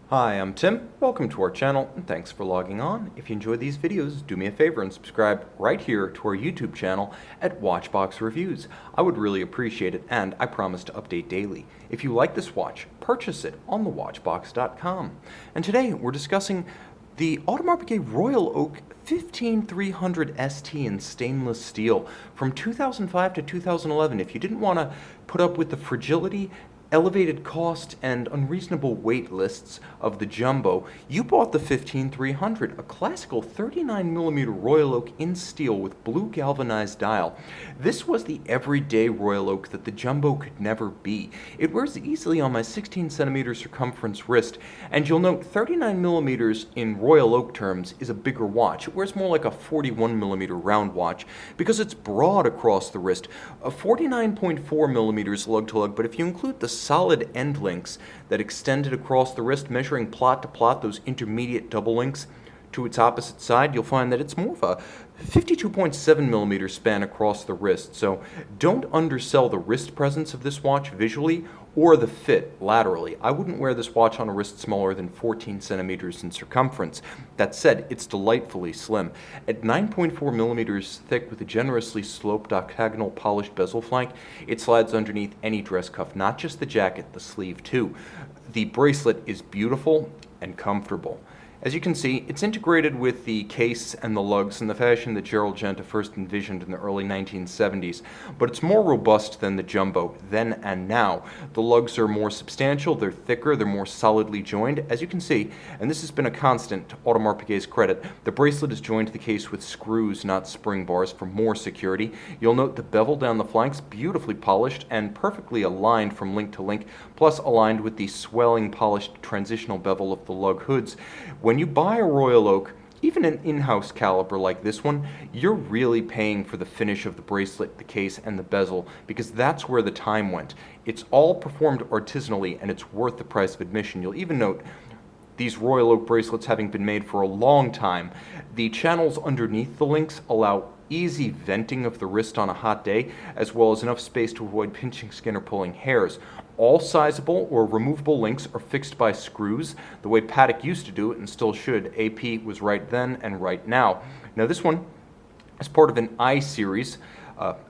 Hi, I'm Tim. Welcome to our channel and thanks for logging on. If you enjoy these videos, do me a favor and subscribe right here to our YouTube channel at Watchbox Reviews. I would really appreciate it and I promise to update daily. If you like this watch, purchase it on thewatchbox.com. And today we're discussing the Audemars Piguet Royal Oak 15300ST in stainless steel from 2005 to 2011. If you didn't want to put up with the fragility, elevated cost, and unreasonable weight lists of the Jumbo, you bought the 15300, a classical 39mm Royal Oak in steel with blue galvanized dial. This was the everyday Royal Oak that the Jumbo could never be. It wears easily on my 16cm circumference wrist, and you'll note 39mm in Royal Oak terms is a bigger watch. It wears more like a 41mm round watch because it's broad across the wrist, a 49.4mm lug-to-lug, but if you include the solid end links that extended across the wrist, measuring plot to plot, those intermediate double links to its opposite side, you'll find that it's more of a 52.7mm span across the wrist. So don't undersell the wrist presence of this watch visually or the fit laterally. I wouldn't wear this watch on a wrist smaller than 14 centimeters in circumference. That said, it's delightfully slim. At 9.4mm thick with a generously sloped octagonal polished bezel flank, it slides underneath any dress cuff, not just the jacket, the sleeve too. The bracelet is beautiful and comfortable. As you can see, it's integrated with the case and the lugs in the fashion that Gerald Genta first envisioned in the early 1970s, but it's more robust than the Jumbo then and now. The lugs are more substantial, they're thicker, they're more solidly joined. As you can see, and this has been a constant to Audemars Piguet's credit, the bracelet is joined to the case with screws, not spring bars, for more security. You'll note the bevel down the flanks, beautifully polished and perfectly aligned from link to link, plus aligned with the swelling polished transitional bevel of the lug hoods. When you buy a Royal Oak, even an in-house caliber like this one, you're really paying for the finish of the bracelet, the case, and the bezel, because that's where the time went. It's all performed artisanally, and it's worth the price of admission. You'll even note these Royal Oak bracelets having been made for a long time. The channels underneath the links allow easy venting of the wrist on a hot day, as well as enough space to avoid pinching skin or pulling hairs. All sizable or removable links are fixed by screws, the way Patek used to do it and still should. AP was right then and right now. Now this one is part of an H-series of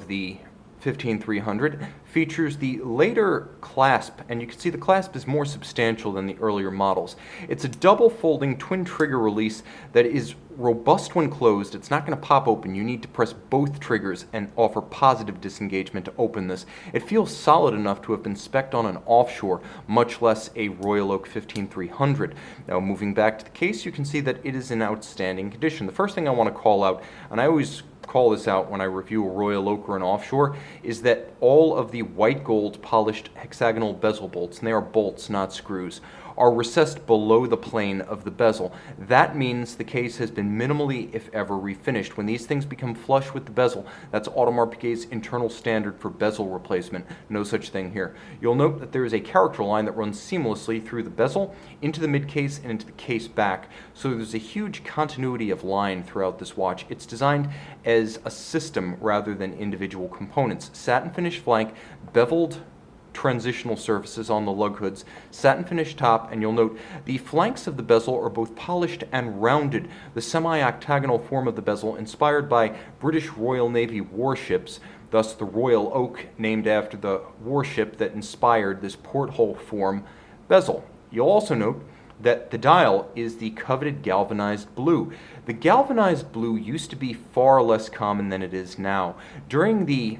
the 15300, features the later Clasp, and you can see the Clasp is more substantial than the earlier models. It's a double folding twin trigger release that is robust when closed. It's not going to pop open. You need to press both triggers and offer positive disengagement to open this. It feels solid enough to have been spec'd on an offshore, much less a Royal Oak 15300. Now moving back to the case, you can see that it is in outstanding condition. The first thing I want to call out, and I always call this out when I review a Royal Oak or an offshore, is that all of the white gold polished hexagonal bezel bolts, and they are bolts, not screws, are recessed below the plane of the bezel. That means the case has been minimally, if ever, refinished. When these things become flush with the bezel, that's Audemars Piguet's internal standard for bezel replacement. No such thing here. You'll note that there is a character line that runs seamlessly through the bezel, into the mid-case, and into the case back. So there's a huge continuity of line throughout this watch. It's designed as a system rather than individual components. Satin finish flank, beveled transitional surfaces on the lug hoods, satin finish top, and you'll note the flanks of the bezel are both polished and rounded, the semi-octagonal form of the bezel inspired by British Royal Navy warships, thus the Royal Oak named after the warship that inspired this porthole form bezel. You'll also note that the dial is the coveted galvanized blue. The galvanized blue used to be far less common than it is now. During the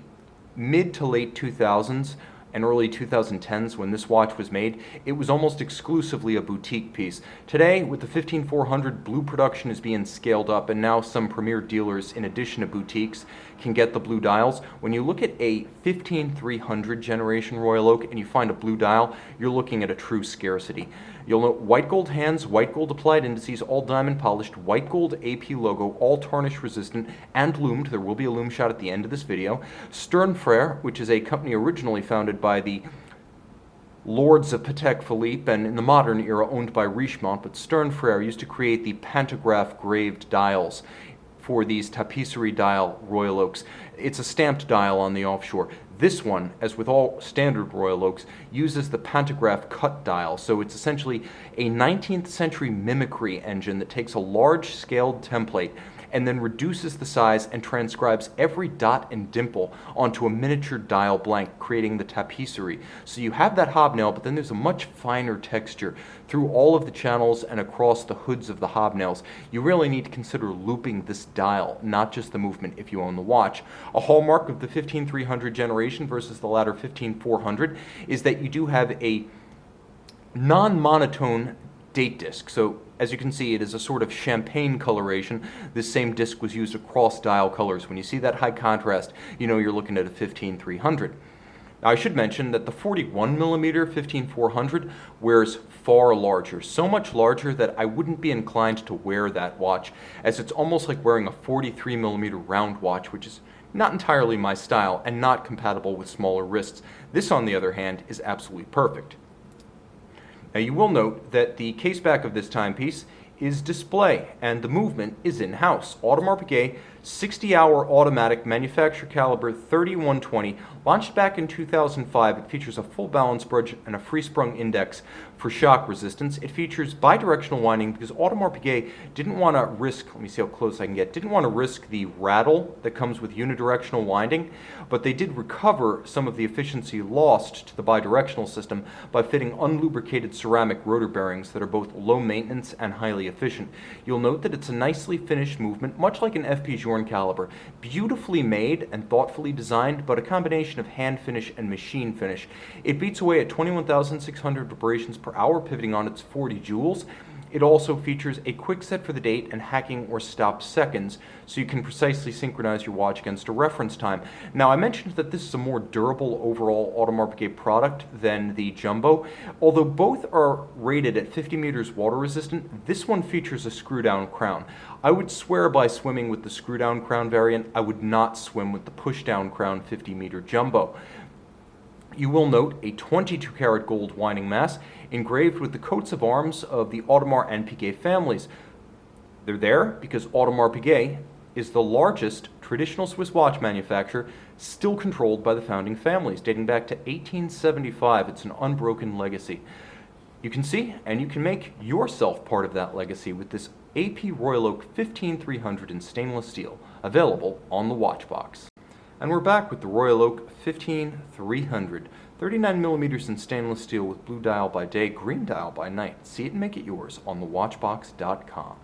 mid to late 2000s, and early 2010s when this watch was made, it was almost exclusively a boutique piece. Today, with the 15400, blue production is being scaled up, and now some premier dealers, in addition to boutiques, can get the blue dials. When you look at a 15300 generation Royal Oak and you find a blue dial, you're looking at a true scarcity. You'll note white gold hands, white gold applied indices, all diamond polished, white gold AP logo, all tarnish resistant and loomed. There will be a loom shot at the end of this video. Stern Frere, which is a company originally founded by the Lords of Patek Philippe and in the modern era owned by Richemont, but Stern Frere used to create the pantograph graved dials for these tapisserie dial Royal Oaks. It's a stamped dial on the offshore. This one, as with all standard Royal Oaks, uses the pantograph cut dial, so it's essentially a 19th century mimicry engine that takes a large scaled template and then reduces the size and transcribes every dot and dimple onto a miniature dial blank, creating the tapisserie. So you have that hobnail, but then there's a much finer texture through all of the channels and across the hoods of the hobnails. You really need to consider looping this dial, not just the movement if you own the watch. A hallmark of the 15300 generation versus the latter 15400 is that you do have a non-monotone date disc. So as you can see, it is a sort of champagne coloration. This same disc was used across dial colors. When you see that high contrast, you know you're looking at a 15300. Now I should mention that the 41mm 15400 wears far larger, so much larger that I wouldn't be inclined to wear that watch, as it's almost like wearing a 43mm round watch, which is not entirely my style and not compatible with smaller wrists. This, on the other hand, is absolutely perfect. Now you will note that the caseback of this timepiece is display and the movement is in-house. Audemars Piguet 60-hour automatic manufacturer caliber 3120, launched back in 2005. It features a full balance bridge and a free-sprung index for shock resistance. It features bidirectional winding because Audemars Piguet didn't want to risk, let me see how close I can get, didn't want to risk the rattle that comes with unidirectional winding, but they did recover some of the efficiency lost to the bidirectional system by fitting unlubricated ceramic rotor bearings that are both low maintenance and highly efficient. You'll note that it's a nicely finished movement, much like an FP Journe caliber, beautifully made and thoughtfully designed, but a combination of hand finish and machine finish. It beats away at 21,600 vibrations per hour, pivoting on its 40 joules. It also features a quick set for the date and hacking or stop seconds, so you can precisely synchronize your watch against a reference time. Now, I mentioned that this is a more durable overall Audemars Piguet product than the Jumbo. Although both are rated at 50 meters water resistant, this one features a screw-down crown. I would swear by swimming with the screw-down crown variant. I would not swim with the push-down crown 50-meter Jumbo. You will note a 22 karat gold winding mass engraved with the coats of arms of the Audemars and Piguet families. They're there because Audemars Piguet is the largest traditional Swiss watch manufacturer still controlled by the founding families, dating back to 1875. It's an unbroken legacy. You can see and you can make yourself part of that legacy with this AP Royal Oak 15300 in stainless steel, available on the watch box. And we're back with the Royal Oak 15300, 39mm in stainless steel with blue dial by day, green dial by night. See it and make it yours on thewatchbox.com.